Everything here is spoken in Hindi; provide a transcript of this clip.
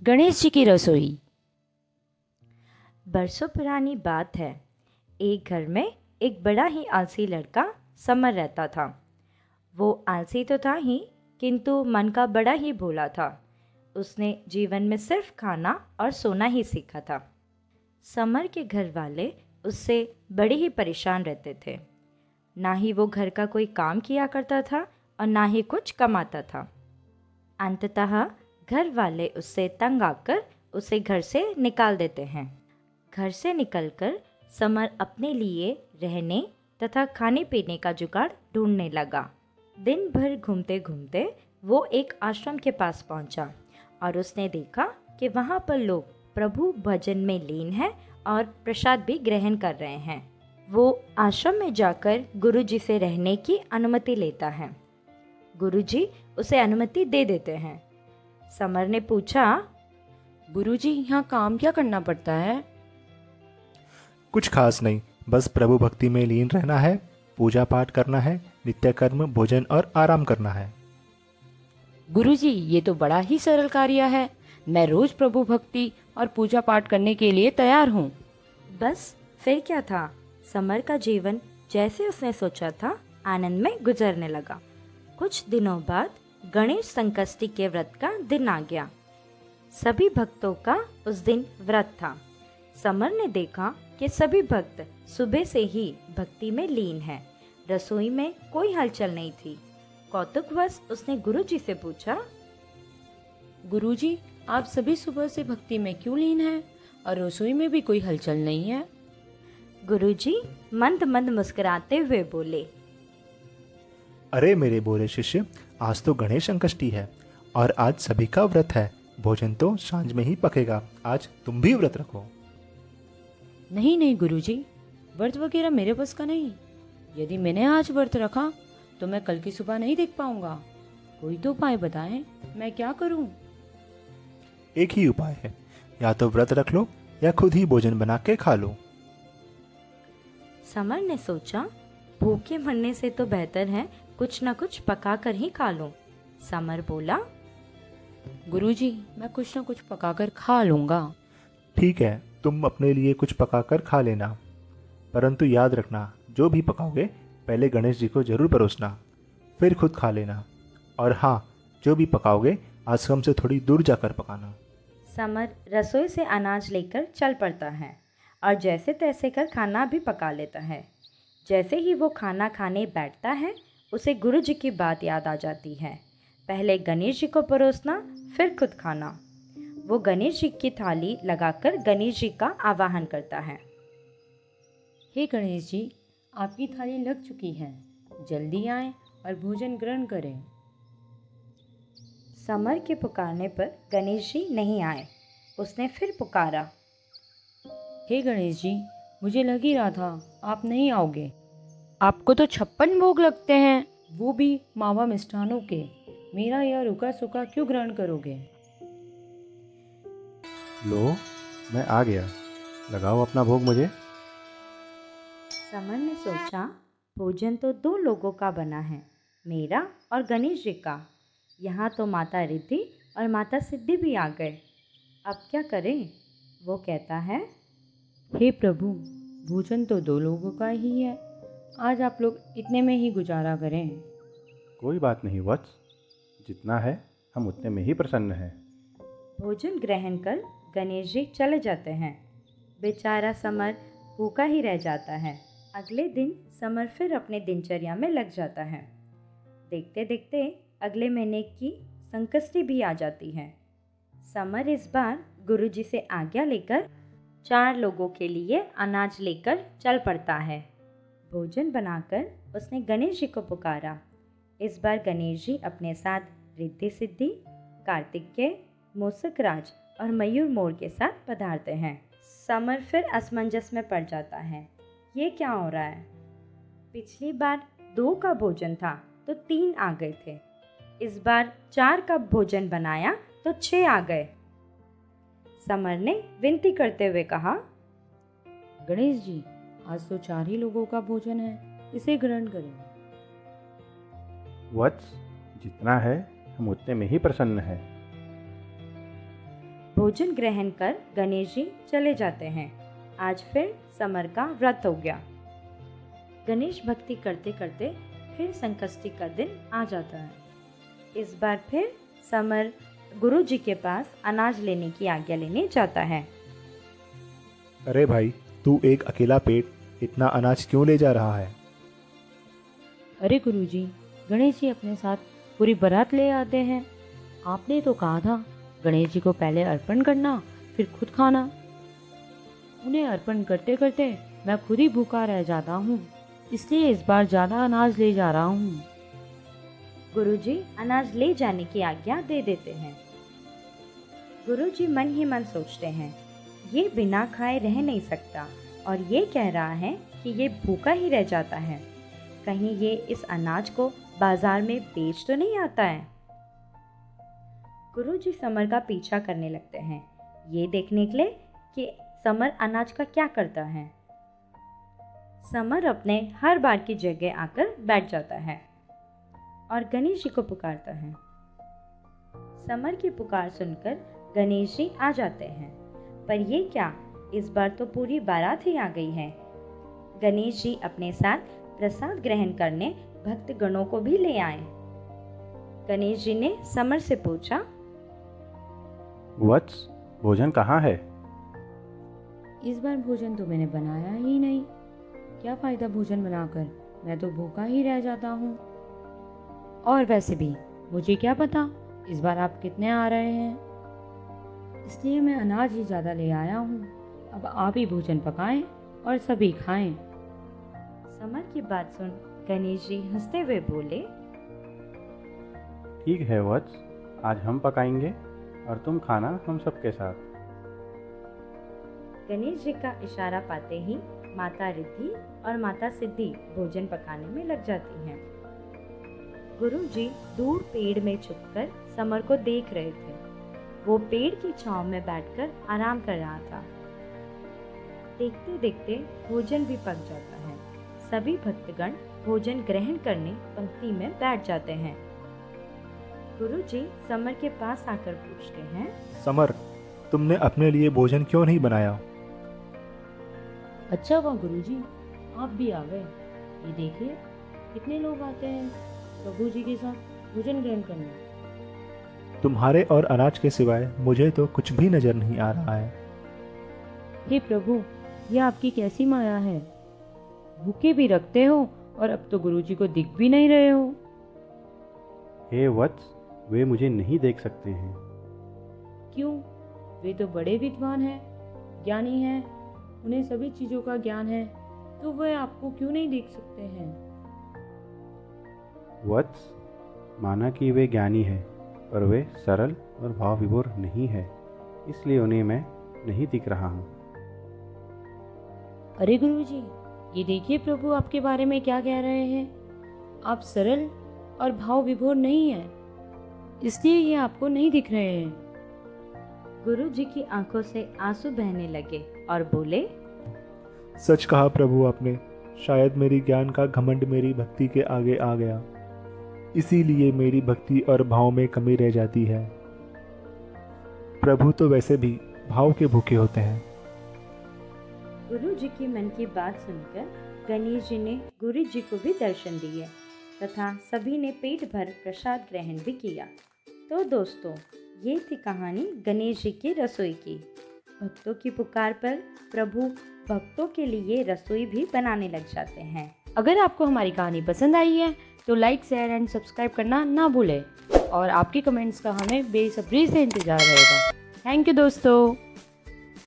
गणेश जी की रसोई। बरसों पुरानी बात है। एक घर में एक बड़ा ही आलसी लड़का समर रहता था। वो आलसी तो था ही, किंतु मन का बड़ा ही भोला था। उसने जीवन में सिर्फ खाना और सोना ही सीखा था। समर के घर वाले उससे बड़े ही परेशान रहते थे। ना ही वो घर का कोई काम किया करता था और ना ही कुछ कमाता था। अंततः घर वाले उससे तंग आकर उसे घर से निकाल देते हैं। घर से निकलकर समर अपने लिए रहने तथा खाने पीने का जुगाड़ ढूंढने लगा। दिन भर घूमते घूमते वो एक आश्रम के पास पहुंचा और उसने देखा कि वहां पर लोग प्रभु भजन में लीन हैं और प्रसाद भी ग्रहण कर रहे हैं। वो आश्रम में जाकर गुरुजी से रहने की अनुमति लेता है। गुरुजी उसे अनुमति दे देते हैं। समर ने पूछा, गुरुजी, यहाँ काम क्या करना पड़ता है? कुछ खास नहीं, बस प्रभु भक्ति में लीन रहना है, पूजा पाठ करना है, नित्य कर्म, भोजन और आराम करना है। गुरुजी, ये तो बड़ा ही सरल कार्य है। मैं रोज प्रभु भक्ति और पूजा पाठ करने के लिए तैयार हूँ। बस फिर क्या था। समर का जीवन जैसे उसने सोचा था आनंद में गुजरने लगा। कुछ दिनों बाद गणेश संकष्टी के व्रत का दिन आ गया। सभी भक्तों का उस दिन व्रत था। समर ने देखा कि सभी भक्त सुबह से ही भक्ति में लीन हैं। रसोई में कोई हलचल नहीं थी। कौतुकवश उसने गुरुजी से पूछा, गुरुजी, आप सभी सुबह से भक्ति में क्यों लीन हैं और रसोई में भी कोई हलचल नहीं है? गुरुजी मंद मंद मुस्कुराते हुए बोले, अरे मेरे बोले शिष्य, आज तो गणेश संकष्टी है और आज सभी का व्रत है। भोजन तो सांझ में ही पकेगा। आज तुम भी व्रत रखो। नहीं नहीं गुरुजी, व्रत वगैरह मेरे बस का नहीं। यदि मैंने आज व्रत रखा तो मैं कल की सुबह नहीं देख पाऊंगा। कोई तो उपाय बताएं, मैं क्या करूं? एक ही उपाय है, या तो व्रत रख लो या खुद ही भोजन बना के खा लो। समर ने सोचा, भूखे मरने से तो बेहतर है कुछ न कुछ पका कर ही खा लूं। समर बोला, गुरुजी, मैं कुछ न कुछ पकाकर खा लूंगा। ठीक है, तुम अपने लिए कुछ पकाकर खा लेना, परंतु याद रखना, जो भी पकाओगे पहले गणेश जी को जरूर परोसना, फिर खुद खा लेना। और हाँ, जो भी पकाओगे आश्रम से थोड़ी दूर जाकर पकाना। समर रसोई से अनाज लेकर चल पड़ता है और जैसे तैसे कर खाना भी पका लेता है। जैसे ही वो खाना खाने बैठता है, उसे गुरु जी की बात याद आ जाती है। पहले गणेश जी को परोसना, फिर खुद खाना। वो गणेश जी की थाली लगाकर गणेश जी का आवाहन करता है। हे गणेश जी, आपकी थाली लग चुकी है। जल्दी आएं और भोजन ग्रहण करें। समर के पुकारने पर गणेश जी नहीं आए। उसने फिर पुकारा, हे गणेश जी, मुझे लग ही रहा था आप नहीं आओगे। आपको तो 56 भोग लगते हैं, वो भी मावा मिष्ठानों के। मेरा यह रुका सूखा क्यों ग्रहण करोगे? लो, मैं आ गया, लगाओ अपना भोग मुझे। समर ने सोचा, भोजन तो 2 लोगों का बना है, मेरा और गणेश जी का। यहाँ तो माता रिद्धि और माता सिद्धि भी आ गए। अब क्या करें? वो कहता है, हे प्रभु, भोजन तो 2 लोगों का ही है। आज आप लोग इतने में ही गुजारा करें। कोई बात नहीं वत्स, जितना है हम उतने में ही प्रसन्न हैं। भोजन ग्रहण कर गणेश जी चले जाते हैं। बेचारा समर भूखा ही रह जाता है। अगले दिन समर फिर अपने दिनचर्या में लग जाता है। देखते देखते अगले महीने की संकष्टी भी आ जाती है। समर इस बार गुरुजी से आज्ञा लेकर 4 लोगों के लिए अनाज लेकर चल पड़ता है। भोजन बनाकर उसने गणेश जी को पुकारा। इस बार गणेश जी अपने साथ रिद्धि सिद्धि, कार्तिकेय, मूसक राज और मयूर मोर के साथ पधारते हैं। समर फिर असमंजस में पड़ जाता है। ये क्या हो रहा है? पिछली बार 2 का भोजन था तो 3 आ गए थे। इस बार 4 का भोजन बनाया तो 6 आ गए। समर ने विनती करते हुए कहा, गणेश जी, आज तो 4 ही लोगों का भोजन है, इसे ग्रहण करें। वत्स, जितना है हम उतने में ही प्रसन्न हैं। भोजन ग्रहण कर गणेश जी चले जाते हैं। आज फिर समर का व्रत हो गया। गणेश भक्ति करते करते फिर संकष्टी का दिन आ जाता है। इस बार फिर समर गुरु जी के पास अनाज लेने की आज्ञा लेने जाता है। अरे भाई, तू एक अकेला पेट इतना अनाज क्यों ले जा रहा है? अरे गुरुजी, गणेश जी अपने साथ पूरी बारात ले आते हैं। आपने तो कहा था गणेश जी को पहले अर्पण करना, फिर खुद खाना। उन्हें अर्पण करते करते मैं खुद ही भूखा रह जाता हूँ, इसलिए इस बार ज़्यादा अनाज ले जा रहा हूँ। गुरुजी अनाज ले जाने की आज्ञा दे देते हैं। गुरुजी मन ही मन सोचते हैं, ये बिना खाए रह नहीं सकता और ये कह रहा है कि ये भूखा ही रह जाता है। कहीं ये इस अनाज को बाजार में बेच तो नहीं आता है। गुरुजी समर का पीछा करने लगते हैं, ये देखने के लिए कि समर अनाज का क्या करता है। समर अपने हर बार की जगह आकर बैठ जाता है और गणेश जी को पुकारता है। समर की पुकार सुनकर गणेश जी आ जाते हैं, पर ये क्या, इस बार तो पूरी बारात ही आ गई है। गणेश जी अपने साथ प्रसाद ग्रहण करने भक्त गणों को भी ले आए। गणेश जी ने समर से पूछा, वत्स, भोजन कहाँ है? इस बार भोजन तो मैंने बनाया ही नहीं। क्या फ़ायदा भोजन बनाकर, मैं तो भूखा ही रह जाता हूँ। और वैसे भी मुझे क्या पता इस बार आप कितने आ रहे हैं, इसलिए मैं अनाज ही ज़्यादा ले आया हूँ। अब आप ही भोजन पकाएं और सभी खाएं। समर की बात सुन गणेश जी हंसते हुए बोले, ठीक है वत्स, आज हम पकाएंगे और तुम खाना हम सबके साथ। गणेश जी का इशारा पाते ही माता रिद्धि और माता सिद्धि भोजन पकाने में लग जाती हैं। गुरु जी दूर पेड़ में छुपकर समर को देख रहे थे। वो पेड़ की छांव में बैठकर आराम कर रहा था। देखते देखते भोजन भी पक जाता है। सभी भक्तगण भोजन ग्रहण करने पंक्ति में बैठ जाते हैं। गुरु जी समर के पास आकर पूछते हैं, समर, तुमने अपने लिए भोजन क्यों नहीं बनाया? अच्छा हुआ गुरुजी, आप भी आ गए। ये देखिए कितने लोग आते हैं प्रभु जी के साथ भोजन ग्रहण करने। तुम्हारे और अनाज के सिवाय मुझे तो कुछ भी नजर नहीं आ रहा है। हे प्रभु, ये आपकी कैसी माया है? भूखे भी रखते हो और अब तो गुरुजी को दिख भी नहीं रहे हो। हे वत्स, वे मुझे नहीं देख सकते हैं। क्यों? वे तो बड़े विद्वान हैं, ज्ञानी हैं, उन्हें सभी चीज़ों का ज्ञान है, तो वे आपको क्यों नहीं देख सकते हैं? वत्स, माना कि वे ज्ञानी हैं, पर वे सरल और भाव विभोर नहीं है, इसलिए उन्हें मैं नहीं दिख रहा हूँ। अरे गुरुजी, ये देखिए प्रभु आपके बारे में क्या कह रहे हैं। आप सरल और भाव विभोर नहीं हैं, इसलिए ये आपको नहीं दिख रहे हैं। गुरु जी की आंखों से आंसू बहने लगे और बोले, सच कहा प्रभु आपने। शायद मेरी ज्ञान का घमंड मेरी भक्ति के आगे आ गया, इसीलिए मेरी भक्ति और भाव में कमी रह जाती है। प्रभु तो वैसे भी भाव के भूखे होते हैं। गुरु जी की मन की बात सुनकर गणेश जी ने गुरु जी को भी दर्शन दिए तथा सभी ने पेट भर प्रसाद ग्रहण भी किया। तो दोस्तों, ये थी कहानी गणेश जी की रसोई की। भक्तों की पुकार पर प्रभु भक्तों के लिए रसोई भी बनाने लग जाते हैं। अगर आपको हमारी कहानी पसंद आई है तो लाइक, शेयर एंड सब्सक्राइब करना ना भूलें और आपके कमेंट्स का हमें बेसब्री से इंतज़ार रहेगा। थैंक यू दोस्तों।